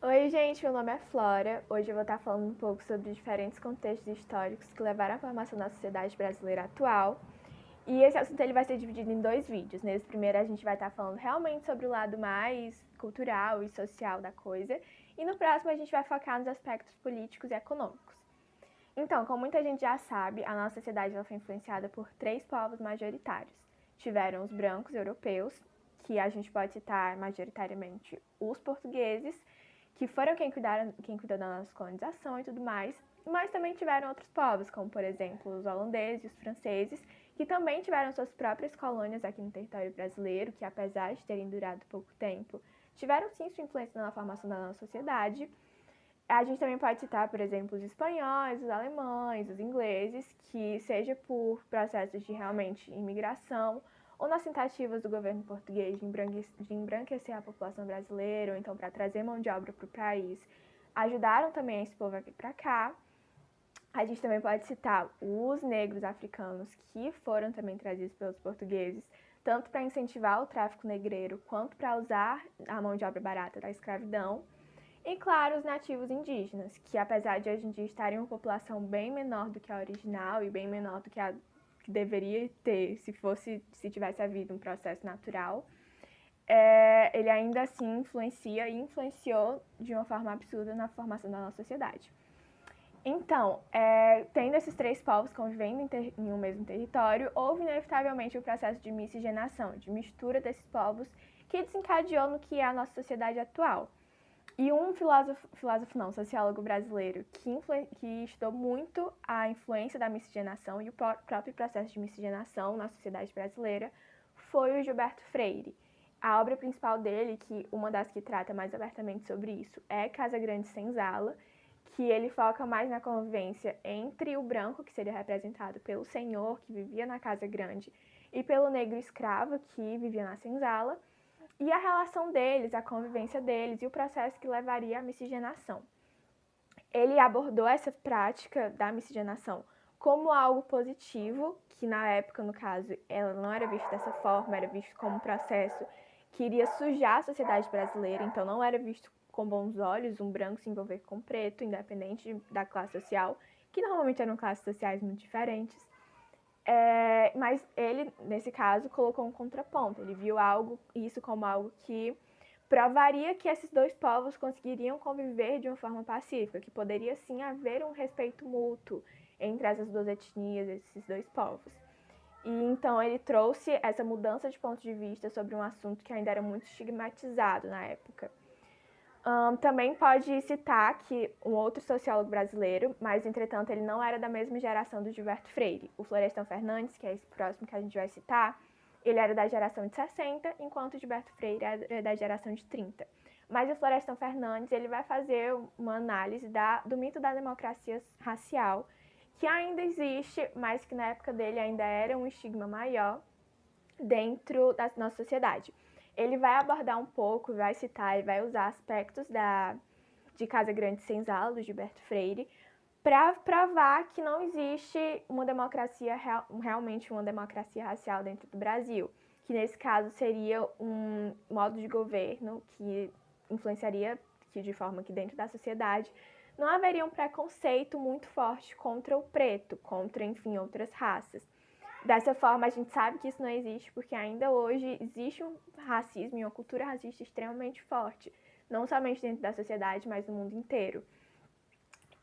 Oi, gente, meu nome é Flora. Hoje eu vou estar falando um pouco sobre diferentes contextos históricos que levaram à formação da sociedade brasileira atual. E esse assunto ele vai ser dividido em dois vídeos. Nesse primeiro a gente vai estar falando realmente sobre o lado mais cultural e social da coisa, e no próximo a gente vai focar nos aspectos políticos e econômicos. Então, como muita gente já sabe, a nossa sociedade ela foi influenciada por três povos majoritários. Tiveram os brancos europeus, que a gente pode citar majoritariamente os portugueses, que foram quem cuidou da nossa colonização e tudo mais, mas também tiveram outros povos, como por exemplo os holandeses e os franceses, que também tiveram suas próprias colônias aqui no território brasileiro, que apesar de terem durado pouco tempo, tiveram sim sua influência na formação da nossa sociedade. A gente também pode citar, por exemplo, os espanhóis, os alemães, os ingleses, que seja por processos de realmente imigração ou nas tentativas do governo português de embranquecer a população brasileira, ou então para trazer mão de obra para o país, ajudaram também esse povo a vir para cá. A gente também pode citar os negros africanos que foram também trazidos pelos portugueses, tanto para incentivar o tráfico negreiro quanto para usar a mão de obra barata da escravidão. E claro, os nativos indígenas, que apesar de hoje em dia estarem uma população bem menor do que a original e bem menor do que a que deveria ter se tivesse havido um processo natural, ele ainda assim influencia e influenciou de uma forma absurda na formação da nossa sociedade. Então, tendo esses três povos convivendo em um mesmo território, houve inevitavelmente o processo de miscigenação, de mistura desses povos, que desencadeou no que é a nossa sociedade atual. E um filósofo não, sociólogo brasileiro, que estudou muito a influência da miscigenação e o próprio processo de miscigenação na sociedade brasileira, foi o Gilberto Freire. A obra principal dele, que uma das que trata mais abertamente sobre isso, é Casa Grande Senzala, que ele foca mais na convivência entre o branco, que seria representado pelo senhor, que vivia na Casa Grande, e pelo negro escravo, que vivia na senzala, e a relação deles, a convivência deles e o processo que levaria à miscigenação. Ele abordou essa prática da miscigenação como algo positivo, que na época, no caso, ela não era vista dessa forma, era visto como um processo que iria sujar a sociedade brasileira, então não era visto com bons olhos um branco se envolver com um preto, independente da classe social, que normalmente eram classes sociais muito diferentes. Mas ele, nesse caso, colocou um contraponto. Ele viu isso como algo que provaria que esses dois povos conseguiriam conviver de uma forma pacífica, que poderia sim haver um respeito mútuo entre essas duas etnias, esses dois povos. E então ele trouxe essa mudança de ponto de vista sobre um assunto que ainda era muito estigmatizado na época. Também pode citar que um outro sociólogo brasileiro, mas entretanto ele não era da mesma geração do Gilberto Freire, o Florestan Fernandes, que é esse próximo que a gente vai citar, ele era da geração de 60, enquanto o Gilberto Freire era da geração de 30. Mas o Florestan Fernandes ele vai fazer uma análise do mito da democracia racial, que ainda existe, mas que na época dele ainda era um estigma maior dentro da nossa sociedade. Ele vai abordar um pouco, vai citar e vai usar aspectos de Casa Grande Senzala, do Gilberto Freire, para provar que não existe uma democracia, realmente uma democracia racial dentro do Brasil, que nesse caso seria um modo de governo que influenciaria que de forma que dentro da sociedade não haveria um preconceito muito forte contra o preto, contra, enfim, outras raças. Dessa forma, a gente sabe que isso não existe porque ainda hoje existe um racismo e uma cultura racista extremamente forte, não somente dentro da sociedade, mas no mundo inteiro.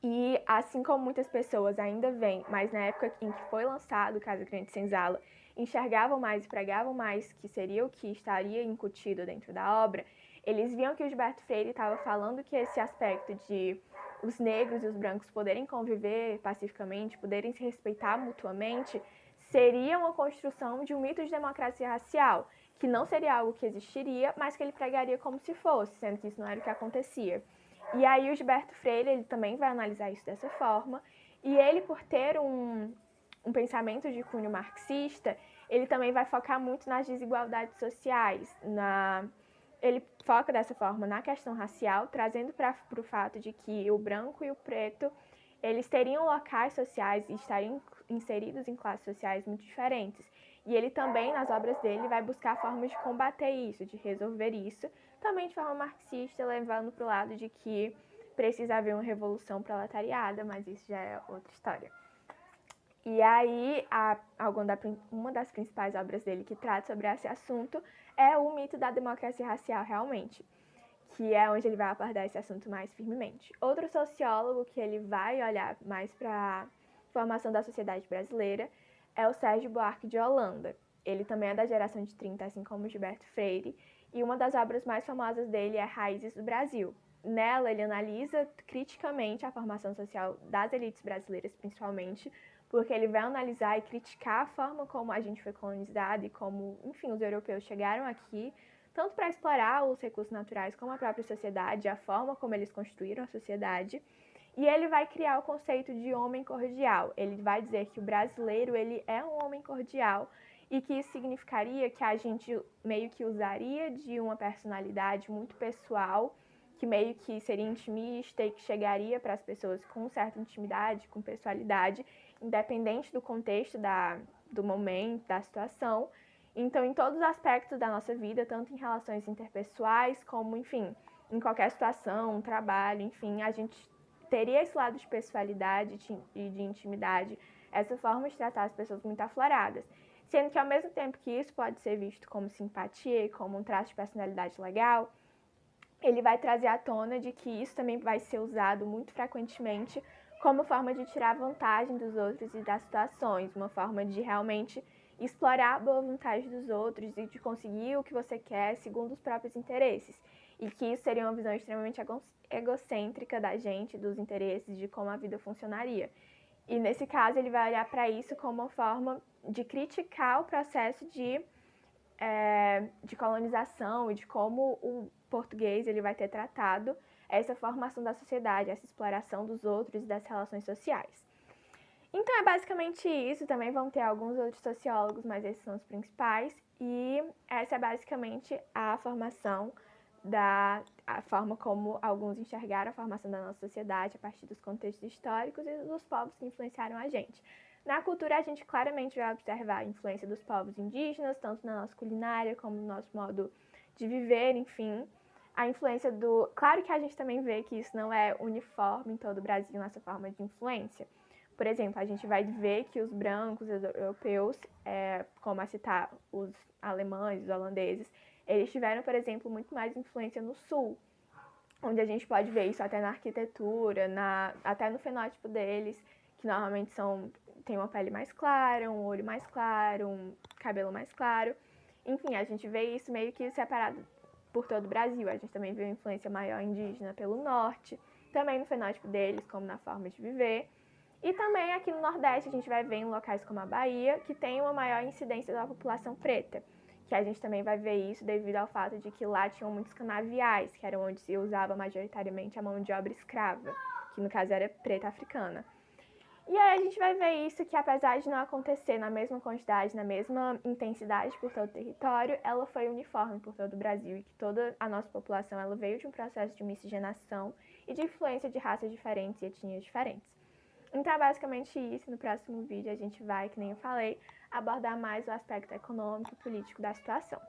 E assim como muitas pessoas ainda veem, mas na época em que foi lançado Casa Grande Senzala, enxergavam mais e pregavam mais que seria o que estaria incutido dentro da obra, eles viam que o Gilberto Freire estava falando que esse aspecto de os negros e os brancos poderem conviver pacificamente, poderem se respeitar mutuamente, seria uma construção de um mito de democracia racial, que não seria algo que existiria, mas que ele pregaria como se fosse, sendo que isso não era o que acontecia. E aí o Gilberto Freire ele também vai analisar isso dessa forma, e ele, por ter um pensamento de cunho marxista, ele também vai focar muito nas desigualdades sociais, ele foca dessa forma na questão racial, trazendo para o fato de que o branco e o preto eles teriam locais sociais e estariam inseridos em classes sociais muito diferentes. E ele também, nas obras dele, vai buscar formas de combater isso, de resolver isso, também de forma marxista, levando para o lado de que precisa haver uma revolução proletariada, mas isso já é outra história. E aí, uma das principais obras dele que trata sobre esse assunto é o mito da democracia racial, realmente, que é onde ele vai abordar esse assunto mais firmemente. Outro sociólogo que ele vai olhar mais para a formação da sociedade brasileira é o Sérgio Buarque de Holanda. Ele também é da geração de 30, assim como Gilberto Freire, e uma das obras mais famosas dele é Raízes do Brasil. Nela, ele analisa criticamente a formação social das elites brasileiras, principalmente, porque ele vai analisar e criticar a forma como a gente foi colonizado e como, enfim, os europeus chegaram aqui, tanto para explorar os recursos naturais como a própria sociedade, a forma como eles construíram a sociedade. E ele vai criar o conceito de homem cordial. Ele vai dizer que o brasileiro ele é um homem cordial e que isso significaria que a gente meio que usaria de uma personalidade muito pessoal, que meio que seria intimista e que chegaria para as pessoas com certa intimidade, com pessoalidade, independente do contexto do momento, da situação. Então, em todos os aspectos da nossa vida, tanto em relações interpessoais, como, enfim, em qualquer situação, trabalho, enfim, a gente teria esse lado de pessoalidade e de intimidade, essa forma de tratar as pessoas muito afloradas. Sendo que, ao mesmo tempo que isso pode ser visto como simpatia e como um traço de personalidade legal, ele vai trazer à tona de que isso também vai ser usado muito frequentemente como forma de tirar vantagem dos outros e das situações, uma forma de realmente explorar a boa vontade dos outros e de conseguir o que você quer segundo os próprios interesses. E que isso seria uma visão extremamente egocêntrica da gente, dos interesses, de como a vida funcionaria. E nesse caso ele vai olhar para isso como uma forma de criticar o processo de colonização e de como o português ele vai ter tratado essa formação da sociedade, essa exploração dos outros e das relações sociais. Então é basicamente isso, também vão ter alguns outros sociólogos, mas esses são os principais, e essa é basicamente a formação a forma como alguns enxergaram a formação da nossa sociedade a partir dos contextos históricos e dos povos que influenciaram a gente. Na cultura, a gente claramente vai observar a influência dos povos indígenas, tanto na nossa culinária como no nosso modo de viver, enfim. A influência do... Claro que a gente também vê que isso não é uniforme em todo o Brasil, nessa forma de influência. Por exemplo, a gente vai ver que os brancos, os europeus, como a citar os alemães, os holandeses, eles tiveram, por exemplo, muito mais influência no sul, onde a gente pode ver isso até na arquitetura, até no fenótipo deles, que normalmente tem uma pele mais clara, um olho mais claro, um cabelo mais claro. Enfim, a gente vê isso meio que separado por todo o Brasil. A gente também vê uma influência maior indígena pelo norte, também no fenótipo deles, como na forma de viver. E também aqui no Nordeste a gente vai ver em locais como a Bahia, que tem uma maior incidência da população preta, que a gente também vai ver isso devido ao fato de que lá tinham muitos canaviais, que eram onde se usava majoritariamente a mão de obra escrava, que no caso era preta africana. E aí a gente vai ver isso que apesar de não acontecer na mesma quantidade, na mesma intensidade por todo o território, ela foi uniforme por todo o Brasil e que toda a nossa população ela veio de um processo de miscigenação e de influência de raças diferentes e etnias diferentes. Então é basicamente isso. No próximo vídeo a gente vai, que nem eu falei, abordar mais o aspecto econômico e político da situação.